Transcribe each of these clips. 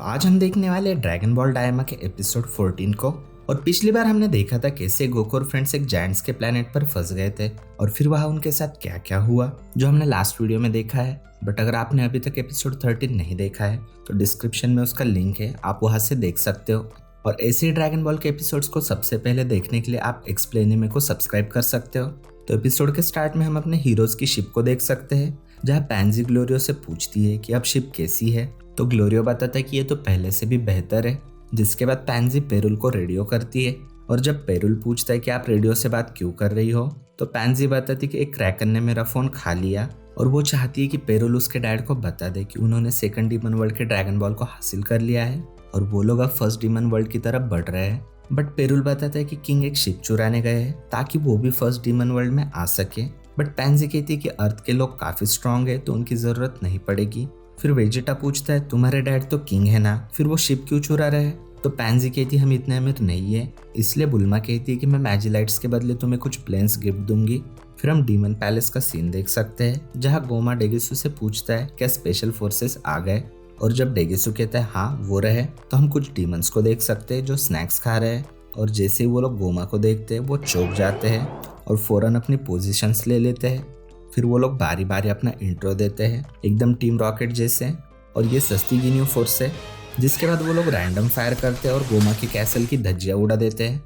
आज हम देखने वाले ड्रैगन बॉल डायमा के एपिसोड 14 को। और पिछली बार हमने देखा था कैसे गोकू और फ्रेंड्स एक जायंट्स के प्लेनेट पर फंस गए थे और फिर वहां उनके साथ क्या क्या हुआ, जो हमने लास्ट वीडियो में देखा है। बट अगर आपने अभी तक एपिसोड 13 नहीं देखा है तो डिस्क्रिप्शन में उसका लिंक है, आप वहां से देख सकते हो। और ऐसे ही ड्रैगन बॉल के एपिसोड्स को सबसे पहले देखने के लिए आप एक्सप्लेनिमे को सब्सक्राइब कर सकते हो। तो एपिसोड के स्टार्ट में हम अपने हीरोज की शिप को देख सकते हैं, जहाँ पैंजी ग्लोरियो से पूछती है कि अब शिप कैसी है। तो ग्लोरियो बताता है कि ये तो पहले से भी बेहतर है। जिसके बाद पैंजी पेरुल को रेडियो करती है, और जब पेरुल पूछता है कि आप रेडियो से बात क्यों कर रही हो, तो पैंजी बताती है कि एक क्रैकर ने मेरा फोन खा लिया और वो चाहती है कि पेरुल उसके डैड को बता दे कि उन्होंने सेकंड डीमन वर्ल्ड के ड्रैगन बॉल को हासिल कर लिया है और वो लोग अब फर्स्ट डीमन वर्ल्ड की तरफ बढ़ रहे हैं। बट पेरुल बताता है कि किंग एक शिप चुराने गए हैं ताकि वो भी फर्स्ट डीमन वर्ल्ड में आ सके। बट पैंजी कहती है कि अर्थ के लोग काफी स्ट्रांग है तो उनकी जरूरत नहीं पड़ेगी। फिर वेजिटा पूछता है तुम्हारे डैड तो किंग है ना, फिर वो शिप क्यों चुरा रहे हैं। तो पैंजी कहती है हम इतने अमीर नहीं है। इसलिए बुल्मा कहती है कि मैं मैजिलाइट्स के बदले तुम्हें कुछ प्लेन्स गिफ्ट दूंगी। फिर हम डीमन पैलेस का सीन देख सकते हैं, जहाँ गोमा डेगिसु से पूछता है क्या स्पेशल फोर्सेस आ गए, और जब डेगिसु कहता है हाँ वो रहे, तो हम कुछ डीमंस को देख सकते हैं जो स्नैक्स खा रहे हैं। और जैसे ही वो लोग गोमा को देखते हैं वो चौंक जाते हैं और फौरन अपनी पोजीशंस ले लेते हैं। फिर वो लोग बारी बारी अपना इंट्रो देते हैं, एकदम टीम रॉकेट जैसे। और ये सस्ती गिनियो फोर्स है। जिसके बाद वो लोग रैंडम फायर करते हैं और गोमा के कैसल की धज्जियां उड़ा देते हैं।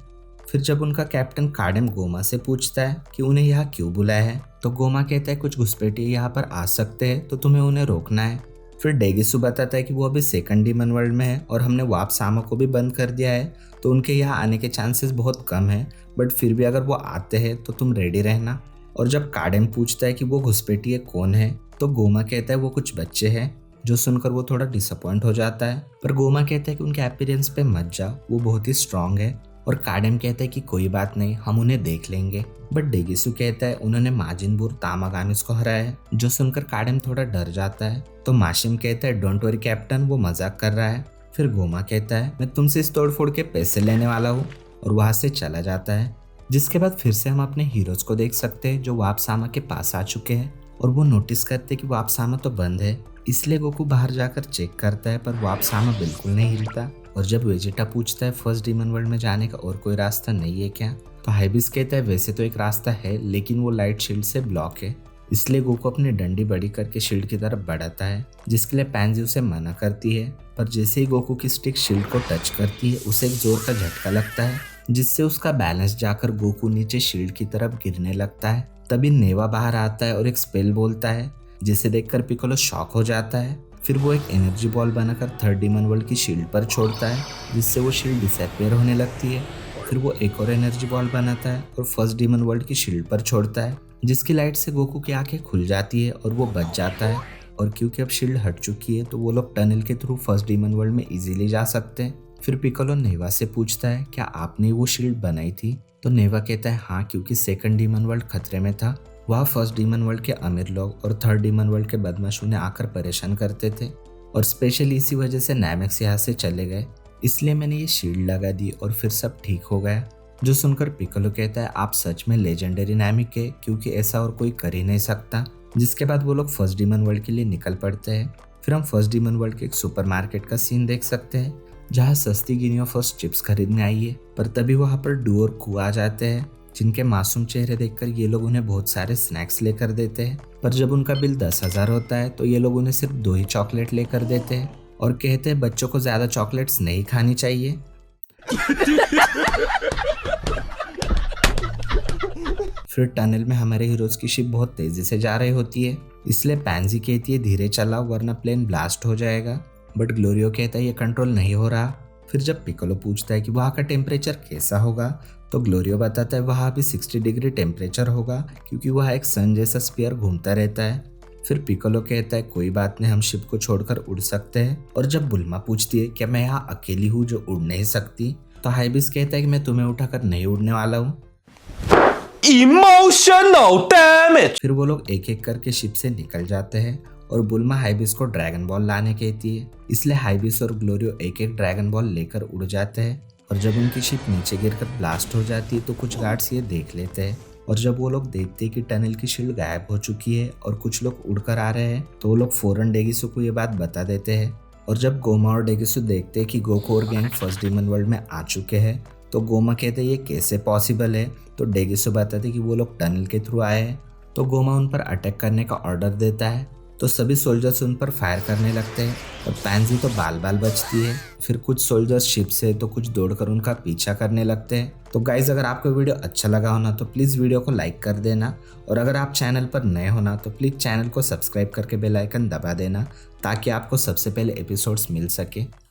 फिर जब उनका कैप्टन काडेम गोमा से पूछता है कि उन्हें यहाँ क्यों बुलाया है, तो गोमा कहता है कुछ घुसपैठिए यहाँ पर आ सकते हैं तो तुम्हें उन्हें रोकना है। फिर डेगिसु बताता है कि वो अभी सेकंड डीमन वर्ल्ड में है और हमने वाप सामा को भी बंद कर दिया है, तो उनके यहाँ आने के चांसेस बहुत कम है। बट फिर भी अगर वो आते हैं तो तुम रेडी रहना। और जब काडेम पूछता है कि वो घुसपैठिए कौन है, तो गोमा कहता है वो कुछ बच्चे हैं, जो सुनकर वो थोड़ा डिसअपॉइंट हो जाता है। पर गोमा कहता है कि उनके अपीयरेंस पे मत जाओ, वो बहुत ही स्ट्रांग है। और काडेम कहता है कि कोई बात नहीं, हम उन्हें देख लेंगे। बट डेगिसु कहता है उन्होंने माजिनबुर तामागामिस को हराया है, जो सुनकर काडेम थोड़ा डर जाता है। तो माशिम कहता है डोंट वरी कैप्टन, वो मजाक कर रहा है। फिर गोमा कहता है मैं तुमसे इस तोड़फोड़ के पैसे लेने वाला हूँ, और वहां से चला जाता है। जिसके बाद फिर से हम अपने हीरोज को देख सकते हैं जो वाप सामा के पास आ चुके हैं, और वो नोटिस करते कि वाप सामा तो बंद है। इसलिए गोकू बाहर जाकर चेक करता है, पर वाप सामा बिल्कुल नहीं हिलता। और जब वेजिटा पूछता है फर्स्ट डीमन वर्ल्ड में जाने का और कोई रास्ता नहीं है क्या, तो हाइबिस कहता है वैसे तो एक रास्ता है लेकिन वो लाइट शील्ड से ब्लॉक है। इसलिए गोकू अपनी डंडी बड़ी करके शील्ड की तरफ बढ़ाता है, जिसके लिए पैंजी उसे मना करती है। पर जैसे ही गोकू की स्टिक शील्ड को टच करती है उसे एक जोर का झटका लगता है, जिससे उसका बैलेंस जाकर गोकू नीचे शील्ड की तरफ गिरने लगता है। तभी नेवा बाहर आता है और एक स्पेल बोलता है, जिसे देखकर पिकोलो शॉक हो जाता है। फिर वो एक एनर्जी बॉल बनाकर थर्ड डीमन वर्ल्ड की शील्ड पर छोड़ता है, जिससे वो शील्ड डिसअपीयर होने लगती है। फिर वो एक और एनर्जी बॉल बनाता है और फर्स्ट डीमन वर्ल्ड की शील्ड पर छोड़ता है, जिसकी लाइट से गोकू की आंखें खुल जाती है और वो बच जाता है। और क्योंकि अब शील्ड हट चुकी है तो वो लोग टनल के थ्रू फर्स्ट डीमन वर्ल्ड में इजीली जा सकते हैं। फिर पिकोलो नेवा से पूछता है क्या आपने वो शील्ड बनाई थी, तो नेवा कहता है हाँ, क्योंकि सेकंड डीमन वर्ल्ड खतरे में था। वहाँ फर्स्ट डीमन वर्ल्ड के अमीर लोग और थर्ड डीमन वर्ल्ड के बदमाश उन्हें आकर परेशान करते थे, और स्पेशली इसी वजह से नाइमेक्स यहाँ से चले गए। इसलिए मैंने ये शील्ड लगा दी और फिर सब ठीक हो गया। जो सुनकर पिकोलो कहता है आप सच में लेजेंडरी नाइमिक है, क्योंकि ऐसा और कोई कर ही नहीं सकता। जिसके बाद वो लोग फर्स्ट डीमन वर्ल्ड के लिए निकल पड़ते हैं। फिर हम फर्स्ट डीमन वर्ल्ड के एक सुपरमार्केट का सीन देख सकते हैं, जहाँ सस्ती गिनियो फर्स्ट चिप्स खरीदने आई है। पर तभी वहाँ पर डू और कू आ जाते हैं, जिनके मासूम चेहरे देखकर ये लोग उन्हें बहुत सारे स्नैक्स लेकर देते हैं। पर जब उनका बिल 10,000 होता है तो ये लोग उन्हें सिर्फ 2 ही चॉकलेट लेकर देते हैं और कहते हैं बच्चों को ज्यादा चॉकलेट्स नहीं खानी चाहिए। फिर टनल में हमारे हीरोज की शिप बहुत तेजी से जा रही होती है, इसलिए पैंजी कहती है धीरे चलाओ वरना प्लेन ब्लास्ट हो जाएगा। बट ग्लोरियो कहता है ये कंट्रोल नहीं हो रहा। फिर जब पिकोलो पूछता है कि वहाँ का टेम्परेचर कैसा होगा, तो ग्लोरियो बताता है वहाँ भी 60 डिग्री टेम्परेचर होगा, क्योंकि वहाँ एक सन जैसा स्फीयर घूमता रहता है। फिर पिकोलो कहता है कोई बात नहीं, हम शिप को छोड़कर उड़ सकते हैं। और जब बुल्मा पूछती है क्या मैं यहाँ अकेली हूँ जो उड़ नहीं सकती, तो हाइबिस कहता है कि मैं तुम्हें उठाकर नहीं उड़ने वाला हूँ। Emotional damage। फिर वो लोग एक एक करके शिप से निकल जाते हैं और बुल्मा हाइबिस को ड्रैगन बॉल लाने कहती है। इसलिए हाइबिस और ग्लोरियो एक एक ड्रैगन बॉल लेकर उड़ जाते हैं। और जब उनकी शिप नीचे गिरकर ब्लास्ट हो जाती है तो कुछ गार्ड्स ये देख लेते हैं, और जब वो लोग देखते हैं कि टनल की शील्ड गायब हो चुकी है और कुछ लोग उड़कर आ रहे हैं, तो वो लोग फौरन डेगिसु को ये बात बता देते हैं। और जब गोमा और डेगिसु देखते हैं कि गोकू और गैंग फर्स्ट डीमन वर्ल्ड में आ चुके हैं तो गोमा कहते हैं ये कैसे पॉसिबल है। तो डेगिसु बताते कि वो लोग टनल के थ्रू आए हैं। तो गोमा उन पर अटैक करने का ऑर्डर देता है तो सभी सोल्जर्स उन पर फायर करने लगते हैं और पैंजी तो बाल बाल बचती है। फिर कुछ सोल्जर्स शिप से तो कुछ दौड़कर उनका पीछा करने लगते हैं। तो गाइज अगर आपको वीडियो अच्छा लगा होना तो प्लीज़ वीडियो को लाइक कर देना और अगर आप चैनल पर नए होना तो प्लीज़ चैनल को सब्सक्राइब करके बेल आइकन दबा देना ताकि आपको सबसे पहले एपिसोड्स मिल सके।